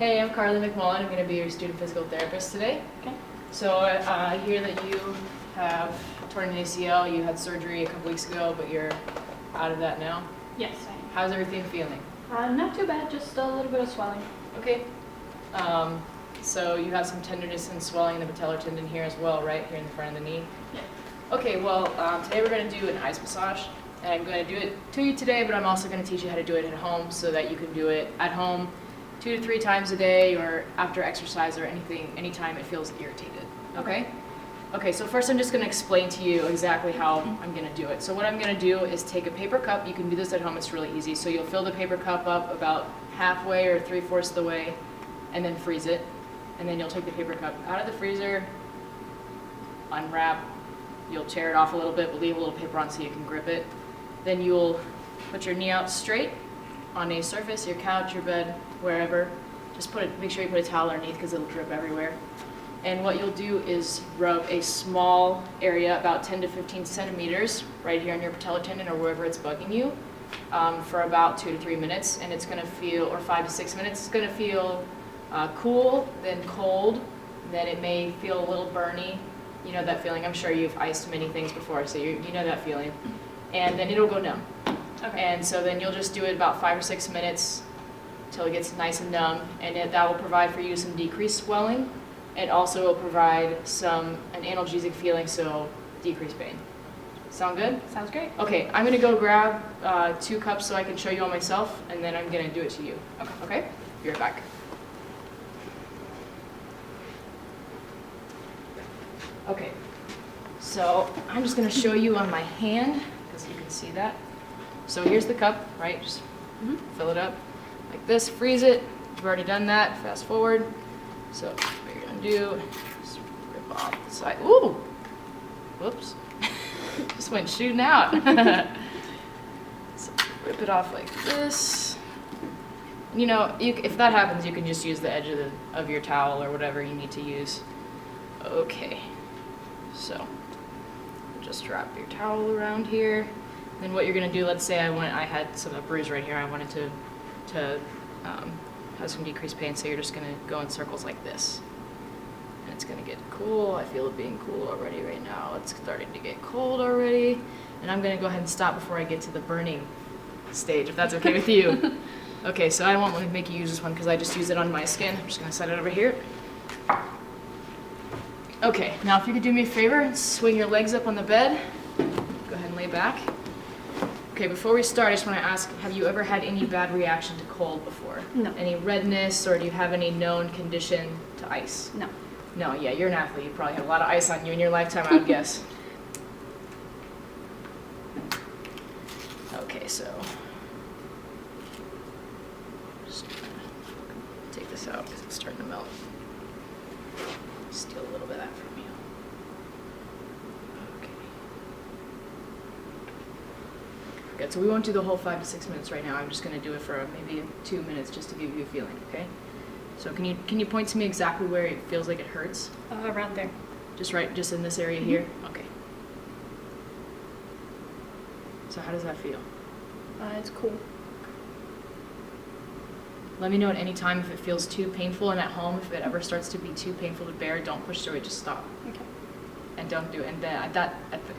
Hey, I'm Carly McMullen. I'm going to be your student physical therapist today. Okay. So I hear that you have torn an ACL. You had surgery a couple weeks ago, but you're out of that now. Yes, I How's everything feeling? am. Not too bad, just a little bit of swelling. Okay. So you have some tenderness and swelling in the patellar tendon here as well, right? Here in the front of the knee? Yeah. Okay, well, today we're going to do an ice massage. And I'm going to do it to you today, but I'm also going to teach you how to do it at home so that you can do it at home 2 to 3 times a day or after exercise or anytime it feels irritated. Okay? Okay, so first I'm just going to explain to you exactly how I'm going to do it. So what I'm going to do is take a paper cup. You can do this at home. It's really easy. So you'll fill the paper cup up about halfway or 3/4 of the way and then freeze it. And then you'll take the paper cup out of the freezer, unwrap. You'll tear it off a little bit, but leave a little paper on so you can grip it. Then you'll put your knee out straight on a surface, your couch, your bed, wherever. Just make sure you put a towel underneath because it'll drip everywhere. And what you'll do is rub a small area, about 10 to 15 centimeters, right here on your patellar tendon or wherever it's bugging you, for about 2 to 3 minutes. And it's going to feel, or 5 to 6 minutes, it's going to feel cool, then cold, then it may feel a little burny. You know that feeling. I'm sure you've iced many things before, so you know that feeling. And then it'll go numb. Okay. And so then you'll just do it about 5 or 6 minutes until it gets nice and numb, and that will provide for you some decreased swelling. It also will provide an analgesic feeling, so decreased pain. Sound good? Sounds great. Okay, I'm gonna go grab 2 cups so I can show you all myself, and then I'm gonna do it to you. Okay? Be right back. Okay, so I'm just gonna show you on my hand, because you can see that. So here's the cup, right? Just fill it up like this, freeze it. You've already done that. Fast forward. So what you're gonna do is rip off the side. Ooh! Whoops. Just went shooting out. So rip it off like this. You know, if that happens, you can just use the edge of your towel or whatever you need to use. Okay. So just wrap your towel around here. Then what you're gonna do, let's say I had a bruise right here. I wanted to have some decreased pain, so you're just gonna go in circles like this. And it's gonna get cool. I feel it being cool already right now. It's starting to get cold already. And I'm gonna go ahead and stop before I get to the burning stage, if that's okay with you. Okay, so I won't make you use this one because I just use it on my skin. I'm just gonna set it over here. Okay, now if you could do me a favor, swing your legs up on the bed. Go ahead and lay back. Okay, before we start, I just want to ask, have you ever had any bad reaction to cold before? No. Any redness, or do you have any known condition to ice? No. No, yeah, you're an athlete. You probably had a lot of ice on you in your lifetime, I would guess. Okay, so just gonna take this out because it's starting to melt. Steal a little bit of that from you. Okay. Good, so we won't do the whole 5 to 6 minutes right now. I'm just going to do it for maybe 2 minutes just to give you a feeling, okay? So can you point to me exactly where it feels like it hurts? Around there. Just in this area here? Okay. So how does that feel? It's cool. Let me know at any time if it feels too painful, and at home, if it ever starts to be too painful to bear, don't push through it, just stop. Okay. And don't do it. And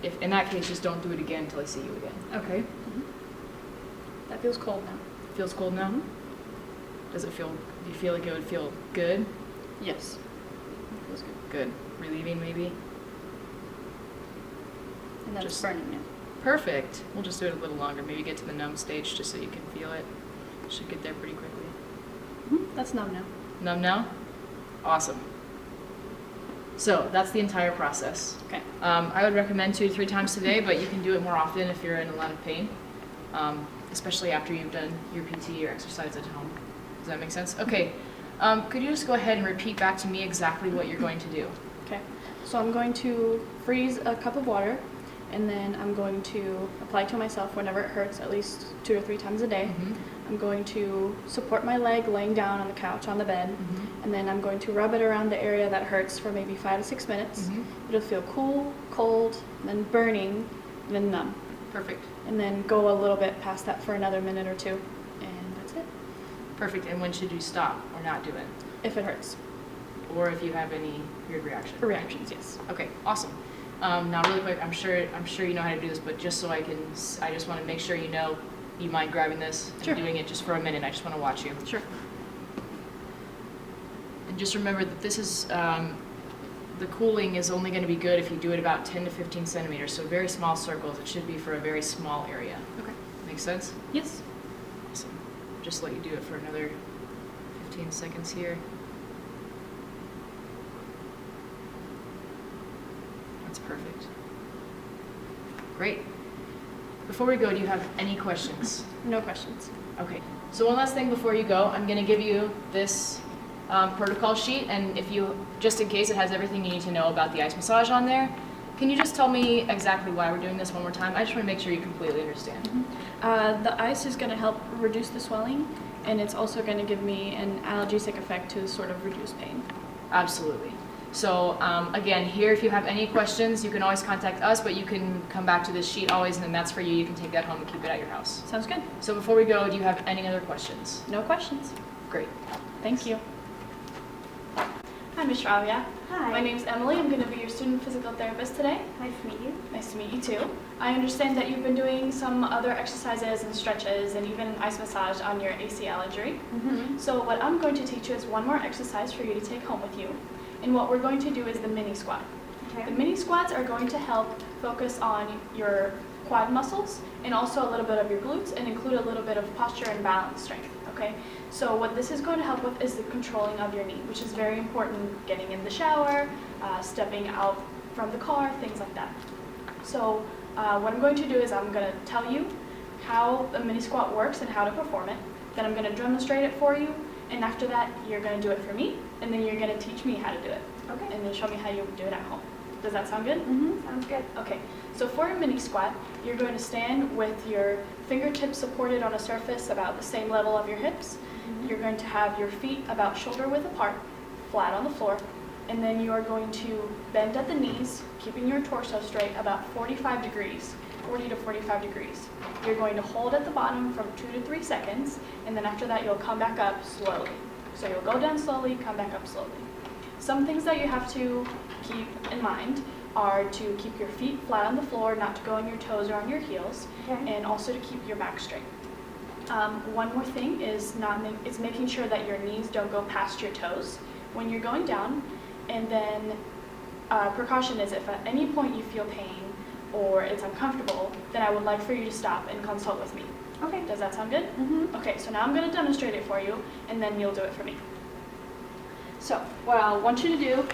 if in that case, just don't do it again until I see you again. Okay? That feels cold now. Feels cold now? Do you feel like it would feel good? Yes. It feels good. Good. Relieving maybe? And that's Just- burning now. Perfect. We'll just do it a little longer. Maybe get to the numb stage just so you can feel it. Should get there pretty quickly. That's numb now. Numb now? Awesome. So that's the entire process. Okay. I would recommend 2 to 3 times a day, but you can do it more often if you're in a lot of pain, especially after you've done your PT or exercise at home. Does that make sense? Okay. Could you just go ahead and repeat back to me exactly what you're going to do? Okay. So I'm going to freeze a cup of water, and then I'm going to apply to myself whenever it hurts, at least 2 or 3 times a day. I'm going to support my leg laying down on the couch on the bed, and then I'm going to rub it around the area that hurts for maybe 5 to 6 minutes. It'll feel cool, cold, then burning, then numb. Perfect. And then go a little bit past that for another minute or 2, and that's it. Perfect. And when should you stop or not do it? If it hurts. Or if you have any weird reaction? Reactions, yes. Okay, awesome. Now really quick, I'm sure you know how to do this, but just so I just want to make sure you know, you mind grabbing this and Sure. doing it just for a minute. I just want to watch you. Sure. And just remember that this is, the cooling is only going to be good if you do it about 10 to 15 centimeters, so very small circles. It should be for a very small area. Okay. Make sense? Yes. Awesome. Just let you do it for another 15 seconds here. That's perfect. Great. Before we go, do you have any questions? No questions. Okay. So one last thing before you go, I'm going to give you this protocol sheet, and if you, just in case it has everything you need to know about the ice massage on there, can you just tell me exactly why we're doing this one more time? I just want to make sure you completely understand. The ice is going to help reduce the swelling, and it's also going to give me an analgesic effect to sort of reduce pain. Absolutely. So again, here, if you have any questions, you can always contact us, but you can come back to this sheet always, and then that's for you. You can take that home and keep it at your house. Sounds good. So before we go, do you have any other questions? No questions. Great. Thank you. Hi, Ms. Shravya. Hi. My name's Emily. I'm going to be your student physical therapist today. Nice to meet you. Nice to meet you too. I understand that you've been doing some other exercises and stretches and even ice massage on your ACL injury. Mm-hmm. So what I'm going to teach you is one more exercise for you to take home with you. And what we're going to do is the mini squat. Okay. The mini squats are going to help focus on your quad muscles and also a little bit of your glutes and include a little bit of posture and balance strength, okay? So what this is going to help with is the controlling of your knee, which is very important getting in the shower, stepping out from the car, things like that. So what I'm going to do is I'm going to tell you how a mini squat works and how to perform it. Then I'm going to demonstrate it for you, and after that you're going to do it for me, and then you're going to teach me how to do it. Okay. And then show me how you do it at home. Does that sound good? Mm-hmm. Sounds good. Okay, so for a mini squat, you're going to stand with your fingertips supported on a surface about the same level of your hips. You're going to have your feet about shoulder width apart, flat on the floor, and then you are going to bend at the knees, keeping your torso straight about 45 degrees, 40 to 45 degrees. You're going to hold at the bottom from 2 to 3 seconds, and then after that you'll come back up slowly. So you'll go down slowly, come back up slowly. Some things that you have to keep in mind are to keep your feet flat on the floor, not to go on your toes or on your heels, Okay. and also to keep your back straight. One more thing is making sure that your knees don't go past your toes when you're going down. And then precaution is if at any point you feel pain or it's uncomfortable, then I would like for you to stop and consult with me. Okay. Does that sound good? Mm-hmm. Okay, so now I'm going to demonstrate it for you, and then you'll do it for me. So what I want you to do,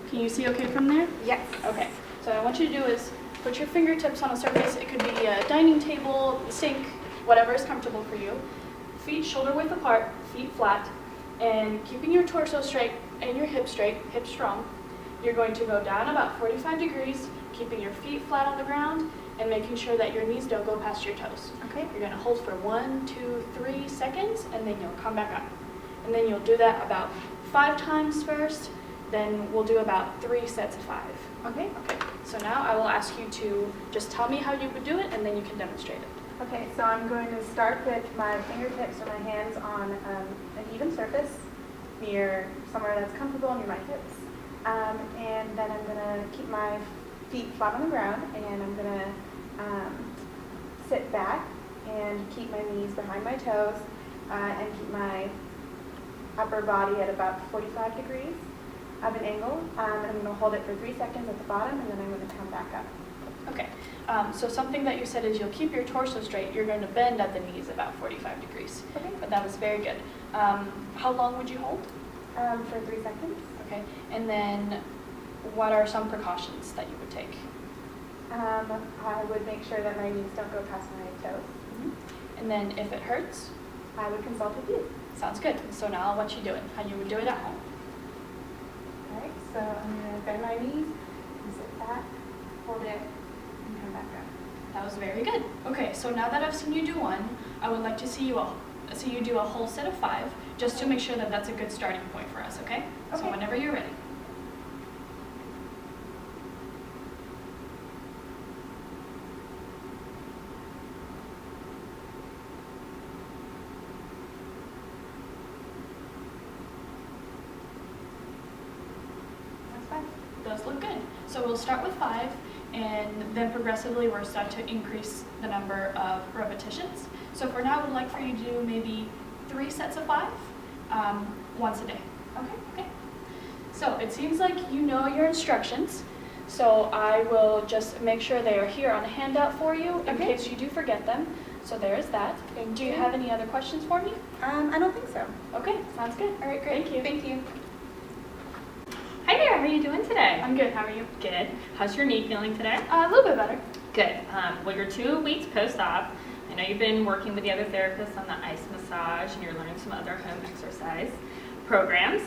can you see okay from there? Yes. Okay, so what I want you to do is put your fingertips on a surface. It could be a dining table, a sink, whatever is comfortable for you. Feet shoulder width apart, feet flat, and keeping your torso straight and your hips straight, hips strong. You're going to go down about 45 degrees, keeping your feet flat on the ground and making sure that your knees don't go past your toes. Okay. You're going to hold for 1, 2, 3 seconds, and then you'll come back up. And then you'll do that about 5 times first, then we'll do about 3 sets of 5. Okay. Okay, so now I will ask you to just tell me how you would do it, and then you can demonstrate it. Okay, so I'm going to start with my fingertips or my hands on an even surface near somewhere that's comfortable near my hips. And then I'm going to keep my feet flat on the ground, and I'm going to sit back and keep my knees behind my toes and keep my upper body at about 45 degrees of an angle. I'm going to hold it for 3 seconds at the bottom, and then I'm going to come back up. Okay, so something that you said is you'll keep your torso straight. You're going to bend at the knees about 45 degrees. Okay. But that was very good. How long would you hold? For 3 seconds. Okay, and then what are some precautions that you would take? I would make sure that my knees don't go past my toes. And then if it hurts, I would consult with you. sounds good. So now I want you doing how you would do it at home. All right, so I'm going to bend my knees and sit back, hold it, and come back up. That was very good. Okay, so now that I've seen you do one, I would like to see you do a whole set of 5, just to make sure that that's a good starting point for us, okay? So Okay. whenever you're ready. So we'll start with 5, and then progressively we're start to increase the number of repetitions. So for now, I would like for you to do maybe 3 sets of 5, once a day. Okay. So it seems like you know your instructions. So I will just make sure they are here on a handout for you in case you do forget them. So there is that. Do you have any other questions for me? I don't think so. Okay, sounds good. All right, great. Thank you. Thank you. Hi there, how are you doing today? I'm good. How are you? Good. How's your knee feeling today? A little bit better. Good. Well, you're 2 weeks post-op. I know you've been working with the other therapists on the ice massage and you're learning some other home exercise programs.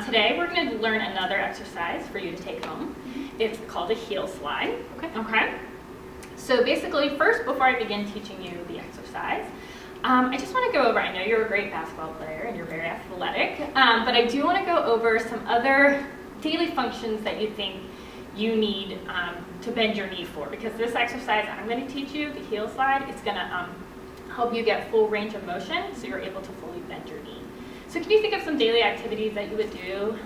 Today we're going to learn another exercise for you to take home. It's called a heel slide. Okay. So basically, first, before I begin teaching you the exercise, I just want to go over, I know you're a great basketball player and you're very athletic, but I do want to go over some other daily functions that you think you need to bend your knee for, because this exercise I'm going to teach you, the heel slide, is going to help you get full range of motion so you're able to fully bend your knee. So can you think of some daily activities that you would do?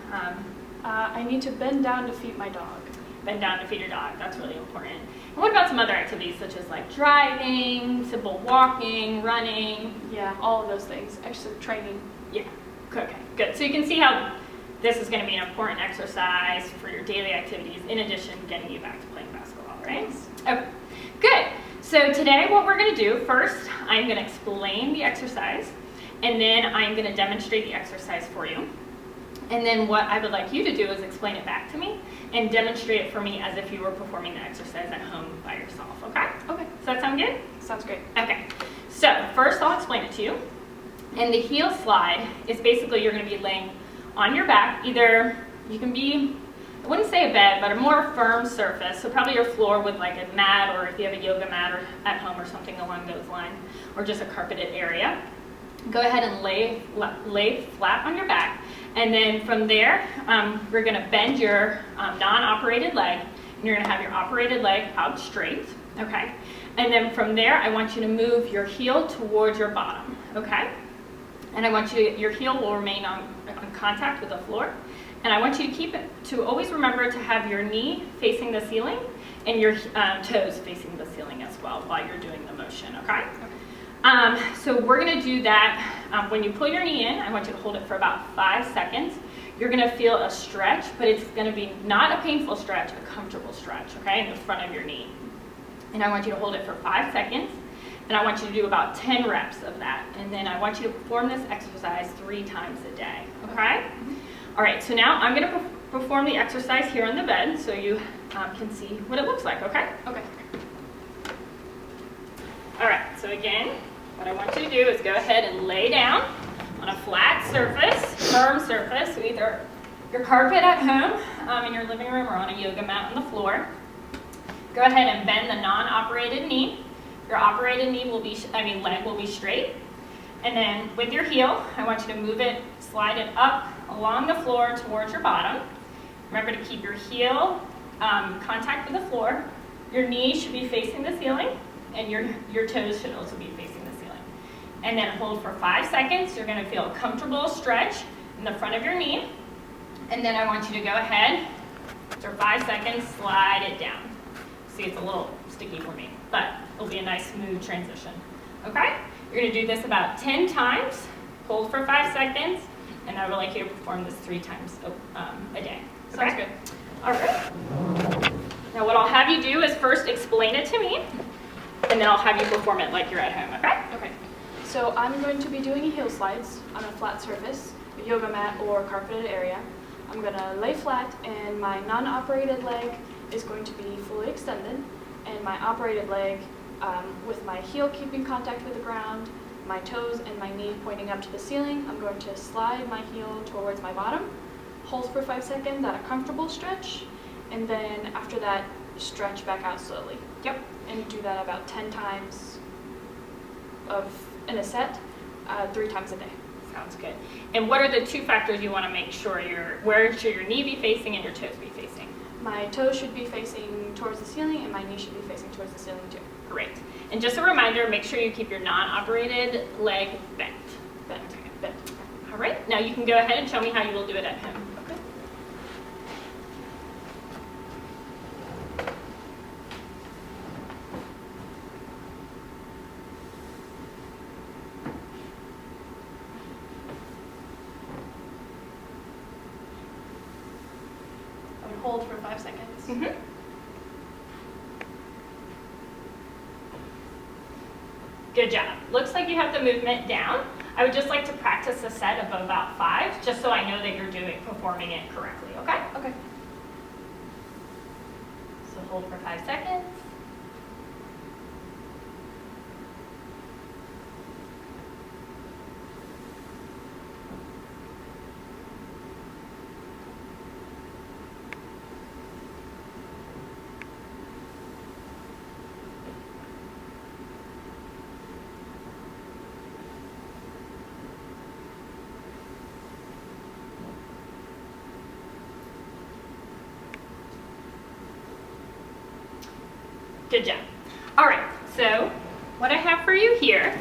I need to bend down to feed my dog. Bend down to feed your dog, that's really important. And what about some other activities such as like driving, simple walking, running? Yeah, all of those things. Actually, training. Yeah, okay, good. So you can see how this is going to be an important exercise for your daily activities in addition to getting you back to playing basketball, right? Yes. Okay, good. So today what we're going to do, first I'm going to explain the exercise, and then I'm going to demonstrate the exercise for you. And then what I would like you to do is explain it back to me and demonstrate it for me as if you were performing the exercise at home by yourself, okay? Okay. Does that sound good? Sounds great. Okay, so first I'll explain it to you. And the heel slide is basically you're going to be laying on your back. Either you can be, I wouldn't say a bed, but a more firm surface. So probably your floor with like a mat, or if you have a yoga mat or at home or something along those lines, or just a carpeted area. Go ahead and lay flat on your back. And then from there, we're going to bend your non-operated leg, and you're going to have your operated leg out straight, okay? And then from there, I want you to move your heel towards your bottom, okay? And I want your heel will remain on contact with the floor. And I want you to to always remember to have your knee facing the ceiling and your toes facing the ceiling as well while you're doing the motion, okay? So we're going to do that. When you pull your knee in, I want you to hold it for about 5 seconds. You're going to feel a stretch, but it's going to be not a painful stretch, a comfortable stretch, okay, in the front of your knee. And I want you to hold it for 5 seconds, and I want you to do about 10 reps of that. And then I want you to perform this exercise 3 times a day, okay? All right, so now I'm going to perform the exercise here on the bed so you can see what it looks like, okay? Okay. All right, so again, what I want you to do is go ahead and lay down on a flat surface, firm surface, so either your carpet at home in your living room or on a yoga mat on the floor. Go ahead and bend the non-operated knee. Your operated leg will be straight. And then with your heel, I want you to move it, slide it up along the floor towards your bottom. Remember to keep your heel contact with the floor. Your knee should be facing the ceiling, and your toes should also be facing the ceiling. And then hold for 5 seconds. You're going to feel a comfortable stretch in the front of your knee. And then I want you to go ahead, after 5 seconds, slide it down. See, it's a little sticky for me, but it'll be a nice smooth transition. Okay? You're going to do this about 10 times. Hold for 5 seconds, and I would like you to perform this 3 times a day. Okay? Sounds good. All right. Now what I'll have you do is first explain it to me, and then I'll have you perform it like you're at home, okay? Okay. So I'm going to be doing heel slides on a flat surface, a yoga mat or carpeted area. I'm going to lay flat, and my non-operated leg is going to be fully extended, and my operated leg with my heel keeping contact with the ground, my toes and my knee pointing up to the ceiling, I'm going to slide my heel towards my bottom, hold for 5 seconds at a comfortable stretch, and then after that, stretch back out slowly. Yep. And do that about 10 times in a set, 3 times a day. Sounds good. And what are the 2 factors you want to make sure where should your knee be facing and your toes be facing? My toes should be facing towards the ceiling, and my knee should be facing towards the ceiling too. Great. And just a reminder, make sure you keep your non-operated leg bent. Bent. All right. Now you can go ahead and show me how you will do it at home. Okay. hold for 5 seconds. Mhm. Good job. Looks like you have the movement down. I would just like to practice a set of about 5, just so I know that you're performing it correctly, okay? Okay. So hold for 5 seconds. Good job. All right, so what I have for you here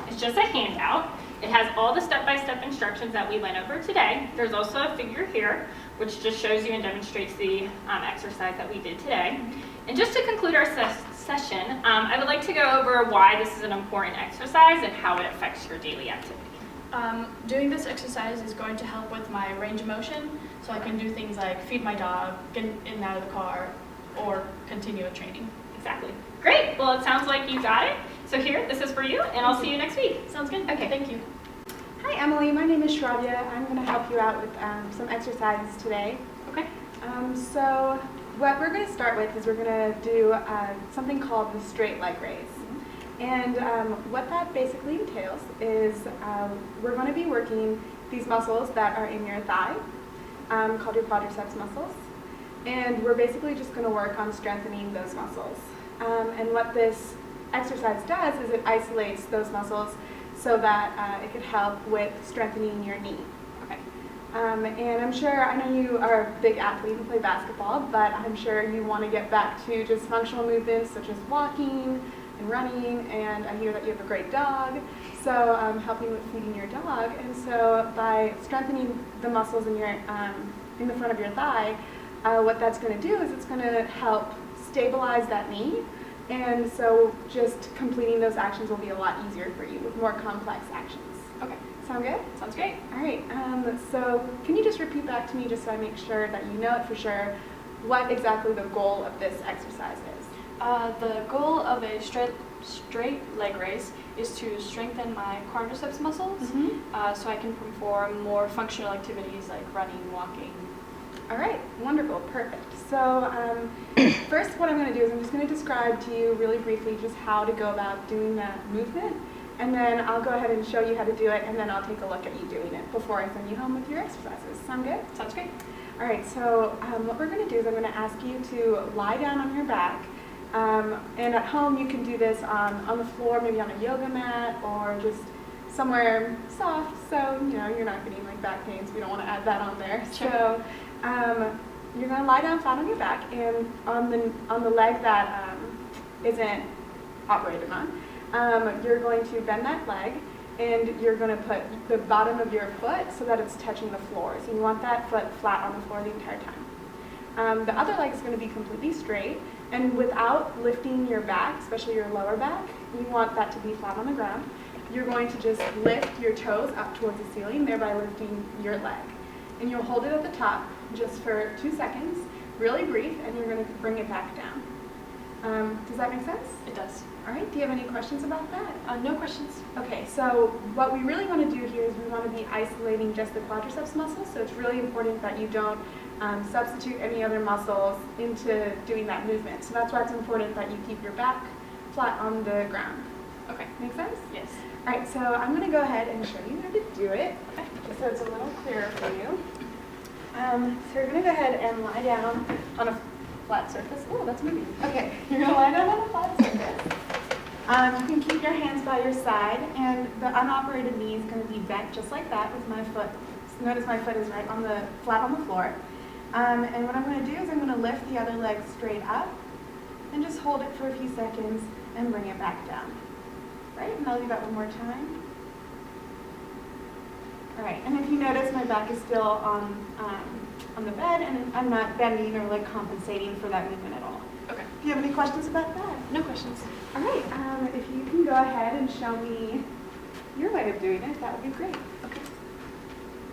is just a handout. It has all the step-by-step instructions that we went over today. There's also a figure here, which just shows you and demonstrates the exercise that we did today. And just to conclude our session, I would like to go over why this is an important exercise and how it affects your daily activity. Doing this exercise is going to help with my range of motion, so I can do things like feed my dog, get in and out of the car, or continue with training. Exactly. Great. Well, it sounds like you got it. So here, this is for you, and I'll see you next week. Sounds good? Okay. Thank you. Hi, Emily. My name is Shravya. I'm going to help you out with some exercises today. Okay. So what we're going to start with is we're going to do something called the straight leg raise. And what that basically entails is we're going to be working these muscles that are in your thigh, called your quadriceps muscles. And we're basically just going to work on strengthening those muscles. And what this exercise does is it isolates those muscles so that it could help with strengthening your knee. Okay. And I'm sure, I know you are a big athlete and play basketball, but I'm sure you want to get back to just functional movements such as walking and running, and I hear that you have a great dog, so helping with feeding your dog. And so by strengthening the muscles in your in the front of your thigh, what that's going to do is it's going to help stabilize that knee, and so just completing those actions will be a lot easier for you with more complex actions. Okay. Sound good? Sounds great. All right, so can you just repeat back to me just so I make sure that you know it for sure what exactly the goal of this exercise is? The goal of a straight leg raise is to strengthen my quadriceps muscles, so I can perform more functional activities like running, walking. All right, wonderful, perfect. So first what I'm going to do is I'm just going to describe to you really briefly just how to go about doing that movement, and then I'll go ahead and show you how to do it, and then I'll take a look at you doing it before I send you home with your exercises. Sound good? Sounds great. All right, so what we're going to do is I'm going to ask you to lie down on your back, and at home you can do this on the floor, maybe on a yoga mat, or just somewhere soft, so you know you're not getting like back pains. We don't want to add that on there. Sure. So you're going to lie down flat on your back, and on the leg that isn't operated on, you're going to bend that leg, and you're going to put the bottom of your foot so that it's touching the floor. So you want that foot flat on the floor the entire time. The other leg is going to be completely straight, and without lifting your back, especially your lower back, you want that to be flat on the ground. You're going to just lift your toes up towards the ceiling, thereby lifting your leg. And you'll hold it at the top just for 2 seconds, really brief, and you're going to bring it back down. Does that make sense? It does. All right, do you have any questions about that? No questions. Okay, so what we really want to do here is we want to be isolating just the quadriceps muscles, so it's really important that you don't substitute any other muscles into doing that movement. So that's why it's important that you keep your back flat on the ground. Okay. Make sense? Yes. All right, so I'm going to go ahead and show you how to do it, just so it's a little clearer for you. So you're going to go ahead and lie down on a flat surface. Oh, that's moving. Okay, you're going to lie down on a flat surface. You can keep your hands by your side, and the unoperated knee is going to be bent just like that with my foot. So notice my foot is right on the flat on the floor. And what I'm going to do is I'm going to lift the other leg straight up and just hold it for a few seconds and bring it back down. Right, and I'll do that one more time. All right, and if you notice, my back is still on the bed, and I'm not bending or like compensating for that movement at all. Okay. Do you have any questions about that? No questions. All right, if you can go ahead and show me your way of doing it, that would be great. Okay.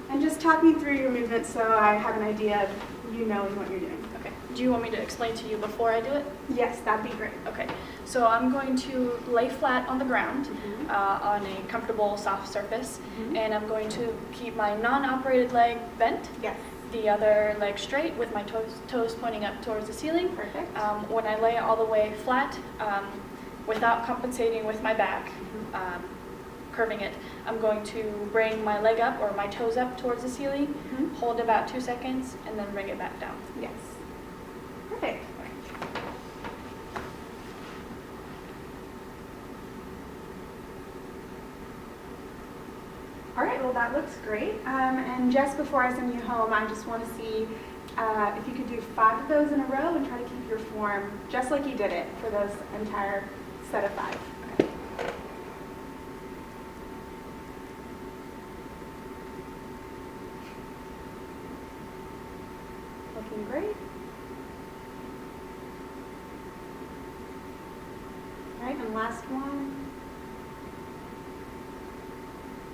And just talk me through your movement so I have an idea of you know what you're doing. Okay. Do you want me to explain to you before I do it? Yes, that'd be great. Okay, so I'm going to lay flat on the ground Mhm. on a comfortable soft surface, Mhm. and I'm going to keep my non-operated leg bent, Yes, the other leg straight with my toes pointing up towards the ceiling. perfect. When I lay all the way flat, without compensating with my back, curving it, I'm going to bring my leg up or my toes up towards the ceiling, Mhm. hold about 2 seconds, and then bring it back down. Yes. Perfect. All right, well, that looks great. And just before I send you home, I just want to see if you could do 5 of those in a row and try to keep your form just like you did it for those entire set of 5. Okay. Looking great. All right, and last one.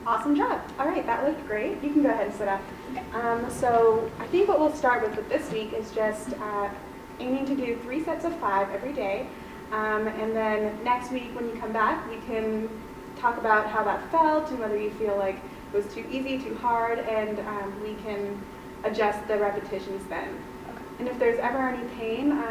Awesome job. All right, that looked great. You can go ahead and sit up. So I think what we'll start with this week is just aiming to do 3 sets of 5 every day. And then next week when you come back, we can talk about how that felt and whether you feel like it was too easy, too hard, and we can adjust the repetitions then. And if there's ever any pain,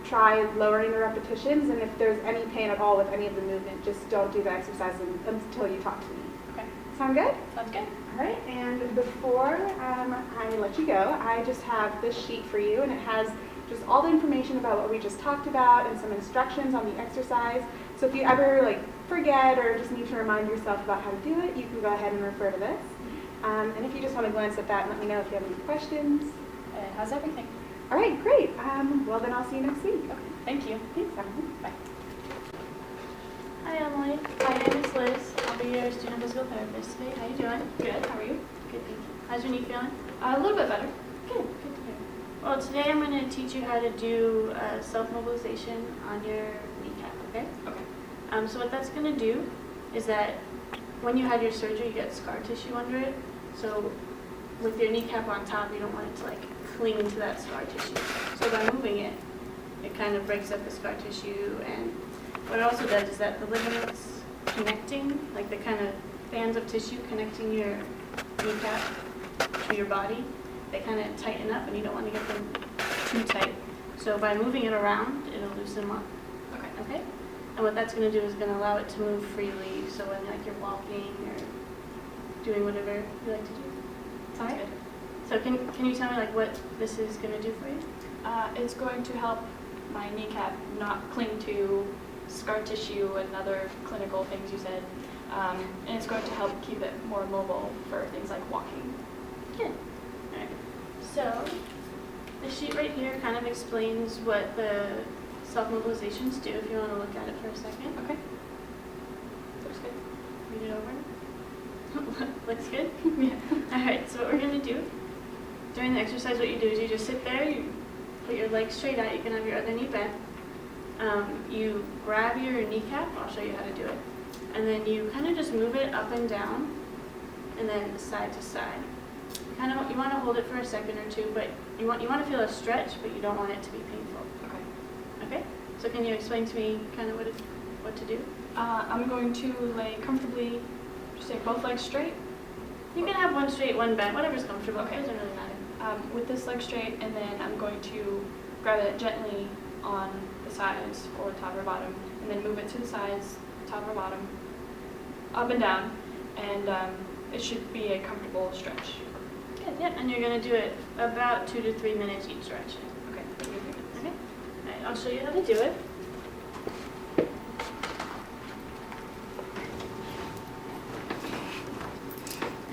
try lowering the repetitions, and if there's any pain at all with any of the movement, just don't do the exercise until you talk to me. Okay, Sound good? sounds good. All right, and before I let you go, I just have this sheet for you, and it has just all the information about what we just talked about and some instructions on the exercise. So if you ever forget or just need to remind yourself about how to do it, you can go ahead and refer to this. And if you just want to glance at that and let me know if you have any questions. How's everything? All right, great. Well, then I'll see you next week. Okay, thank you. Thanks, Emily. Bye. Hi, Emily. My name is Liz. I'll be your student physical therapist today. How you doing? Good, how are you? Good, thank you. How's your knee feeling? A little bit better. Good to hear. Well, today I'm going to teach you how to do self-mobilization on your kneecap, okay? Okay. So what that's going to do is that when you had your surgery, you get scar tissue under it. So with your kneecap on top, you don't want it to cling into that scar tissue. So by moving it, it kind of breaks up the scar tissue, and what it also does is that the ligaments connecting, the kind of bands of tissue connecting your kneecap to your body, they kind of tighten up, and you don't want to get them too tight. So by moving it around, it'll loosen them up. Okay? And what that's going to do is going to allow it to move freely, so when you're walking or doing whatever you like to do. Sounds good. So can you tell me what this is going to do for you? It's going to help my kneecap not cling to scar tissue and other clinical things you said. And it's going to help keep it more mobile for things like walking. Good. All right. So the sheet right here kind of explains what the self-mobilizations do, if you want to look at it for a second. Okay. Looks good. Read it over. Looks good? Yeah. All right, so what we're going to do, during the exercise, what you do is you just sit there, you put your legs straight out, you can have your other knee bent. You grab your kneecap, I'll show you how to do it, and then you kind of just move it up and down, and then side to side. You want to hold it for a second or two, but you want to feel a stretch, but you don't want it to be painful. Okay. Okay? So can you explain to me kind of what to do? I'm going to lay comfortably, just say both legs straight. You can have one straight, one bent, whatever's comfortable. Okay. It doesn't really matter. With this leg straight, and then I'm going to grab it gently on the sides or top or bottom, and then move it to the sides, top or bottom, up and down, and it should be a comfortable stretch. Good, yeah, and you're going to do it about 2 to 3 minutes each direction. Okay. Okay? All right, I'll show you how to do it.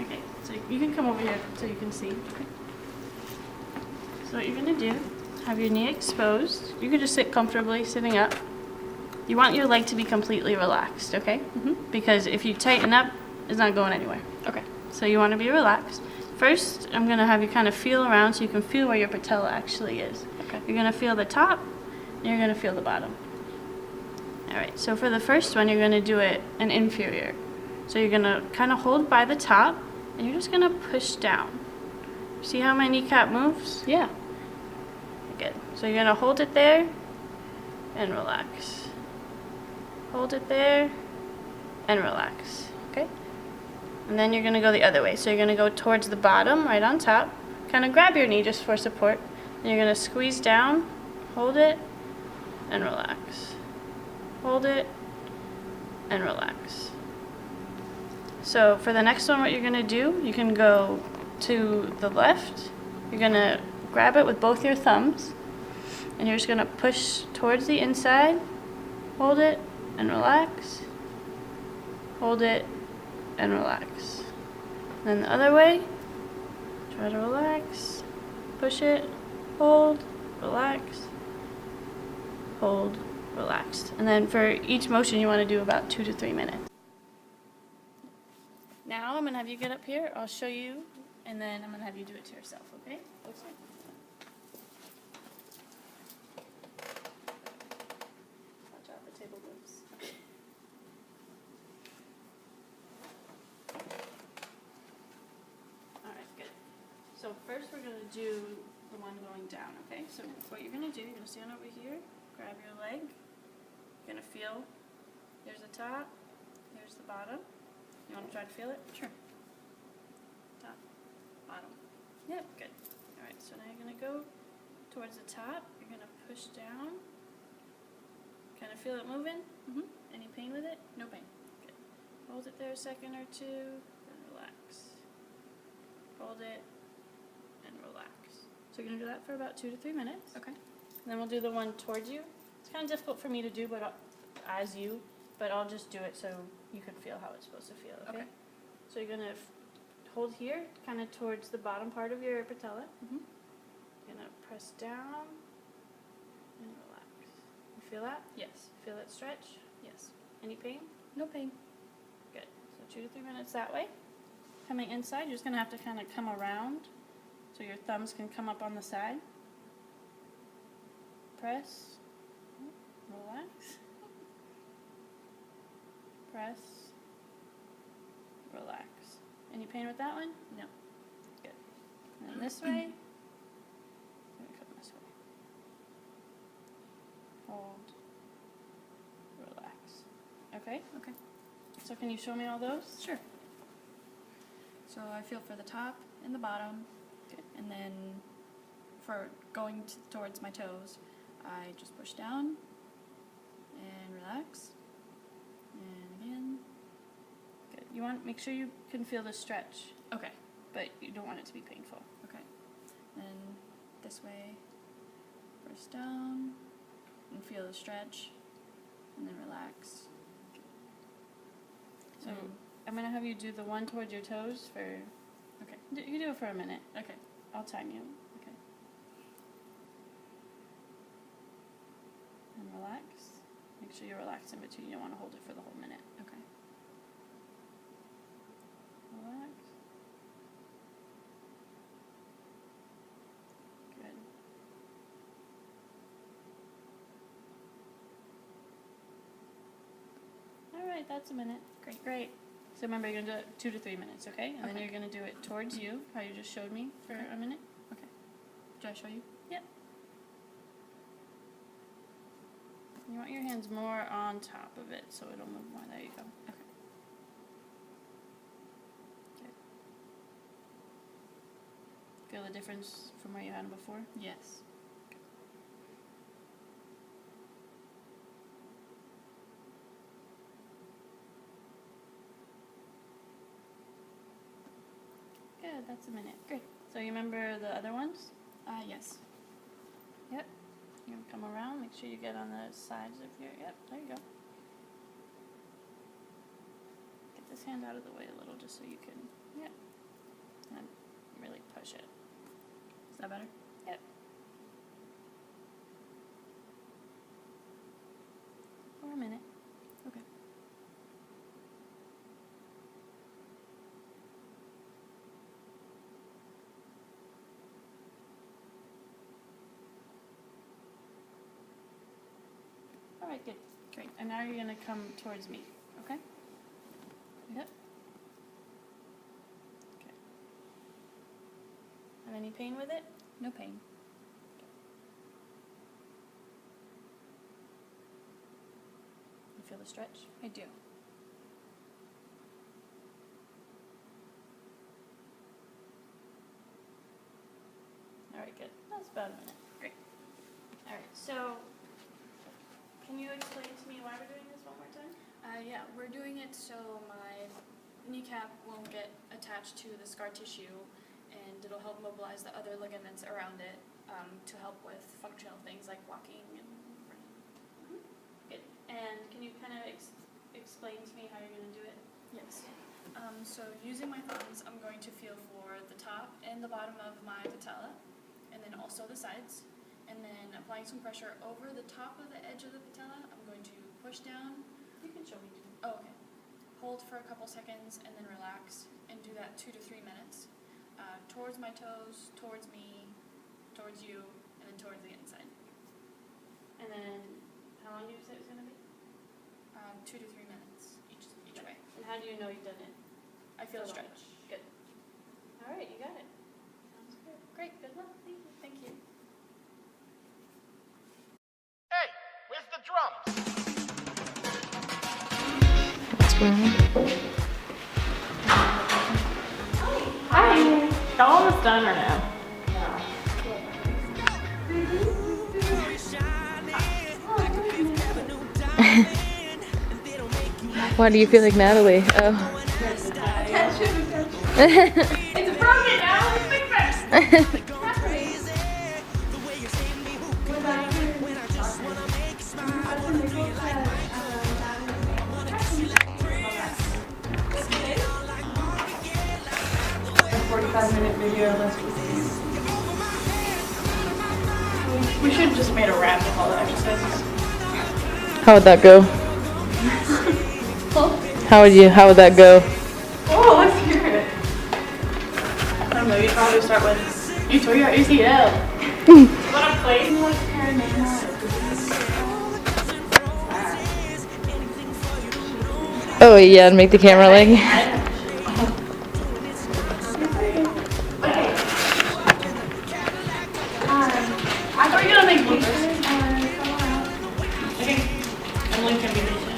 Okay, so you can come over here so you can see. So what you're going to do, have your knee exposed. You can just sit comfortably sitting up. You want your leg to be completely relaxed, okay? Because if you tighten up, it's not going anywhere. Okay. So you want to be relaxed. First, I'm going to have you kind of feel around so you can feel where your patella actually is. Okay. You're going to feel the top, and you're going to feel the bottom. All right, so for the first one, you're going to do it an inferior. So you're going to kind of hold by the top, and you're just going to push down. See how my kneecap moves? Yeah. So you're gonna hold it there and relax. Hold it there and relax, okay? And then you're gonna go the other way. So you're gonna go towards the bottom, right on top. Kind of grab your knee just for support. And you're gonna squeeze down, hold it, and relax. Hold it, and relax. So for the next one, what you're gonna do, you can go to the left. You're gonna grab it with both your thumbs, and you're just gonna push towards the inside, hold it, and relax. Hold it, and relax. Then the other way, try to relax, push it, hold, relax, hold, relaxed. And then for each motion, you want to do about 2 to 3 minutes. Now I'm going to have you get up here, I'll show you, and then I'm going to have you do it to yourself, okay? Looks like. Watch out, the table moves. Alright, good. So first we're going to do the one going down, okay? So what you're going to do, you're going to stand over here, grab your leg, you're going to feel, there's the top, here's the bottom. You want to try to feel it? Sure. Top, bottom. Yep, good. Alright, so now you're going to go towards the top, you're going to push down, kind of feel it moving? Mm-hmm. Any pain with it? No pain. Good. Hold it there a second or two, then relax. Hold it, and relax. So you're going to do that for about 2 to 3 minutes. Okay. And then we'll do the one towards you. It's kind of difficult for me to do, but I'll just do it so you can feel how it's supposed to feel, okay? So you're going to hold here, kind of towards the bottom part of your patella. Mm-hmm. You're going to press down and relax. You feel that? Yes. Feel that stretch? Yes. Any pain? No pain. Good. So 2 to 3 minutes that way. Coming inside, you're just going to have to kind of come around so your thumbs can come up on the side. Press. Relax. Press. Relax. Any pain with that one? No. Good. And then this way. I'm going to come this way. Hold. Relax. Okay? Okay. So can you show me all those? Sure. So I feel for the top and the bottom, Good. and then for going towards my toes, I just push down and relax, and again. Good. You want make sure you can feel the stretch, Okay, but you don't want it to be painful. okay. Then this way, press down and feel the stretch, and then relax. So I'm gonna have you do the one towards your toes for. Okay. You do it for a minute. Okay. I'll time you. Okay. And relax. Make sure you're relaxed in between. You don't want to hold it for the whole minute. Okay. Relax. Good. All right, that's a minute. Great. Great. So remember, you're gonna do it 2 to 3 minutes, okay? And then Okay. you're gonna do it towards you, how you just showed me for a minute. Do I show you? Yep. You want your hands more on top of it, so it'll move more. There you go. Okay. Good. Feel the difference from where you had them before? Yes. Good, that's a minute. Great. So you remember the other ones? Yes. Yep. You're gonna come around, make sure you get on the sides of your, yep, there you go. Get this hand out of the way a little just so you can, yep. And really push it. Is that better? Yep. For a minute. Okay. All right, good. Great. And now you're going to come towards me, okay? Yep. Okay. Have any pain with it? No pain. feel the stretch? I do. All right, good. That's about a minute. Great. All right, so can you explain to me why we're doing this one more time? Yeah, we're doing it so my kneecap won't get attached to the scar tissue, and it'll help mobilize the other ligaments around it to help with functional things like walking and running. Good. And can you kind of explain to me how you're going to do it? Yes. So using my thumbs, I'm going to feel for the top and the bottom of my patella, and then also the sides. And then applying some pressure over the top of the edge of the patella, I'm going to push down. You can show me too. Oh, okay. Hold for a couple seconds and then relax, and do that 2 to 3 minutes. Towards my toes, towards me, towards you, and then towards the inside. And then how long do you say it's going to be? 2 to 3 minutes each way. And how do you know you've done it? I feel a So long. stretch. Good. All right, you got it. Sounds good. Great. Good luck. Thank you. Hey, where's the drums? What's going on? Hi. Y'all almost done or no? Why do you feel like Natalie? Oh. It's broken now. Let's fix it. We should have just made a rap with all the exercises. How would that go? How would that go? Oh, let's hear it. I don't know, you'd probably start with, you tore your ACL. What up, Clay? Oh yeah, and make the camera like. I thought you were gonna make bloopers. Okay. Emily can be patient.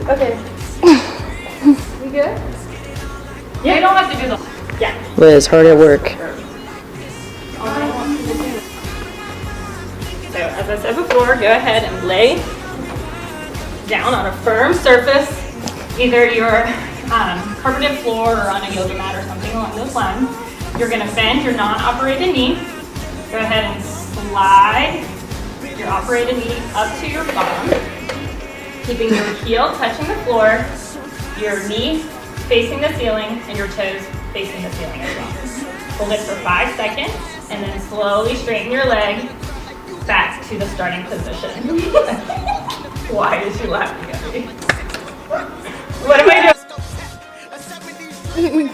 Okay. We good? Yeah, you don't have to do the. Yeah. Liz, hard at work. So as I said before, go ahead and lay down on a firm surface, either your carpeted floor or on a yoga mat or something along those lines. You're going to bend your non-operated knee. Go ahead and slide your operated knee up to your bottom, keeping your heel touching the floor, your knee facing the ceiling, and your toes facing the ceiling as well. Hold it for 5 seconds, and then slowly straighten your leg back to the starting position. Why is she laughing at me? What am I doing?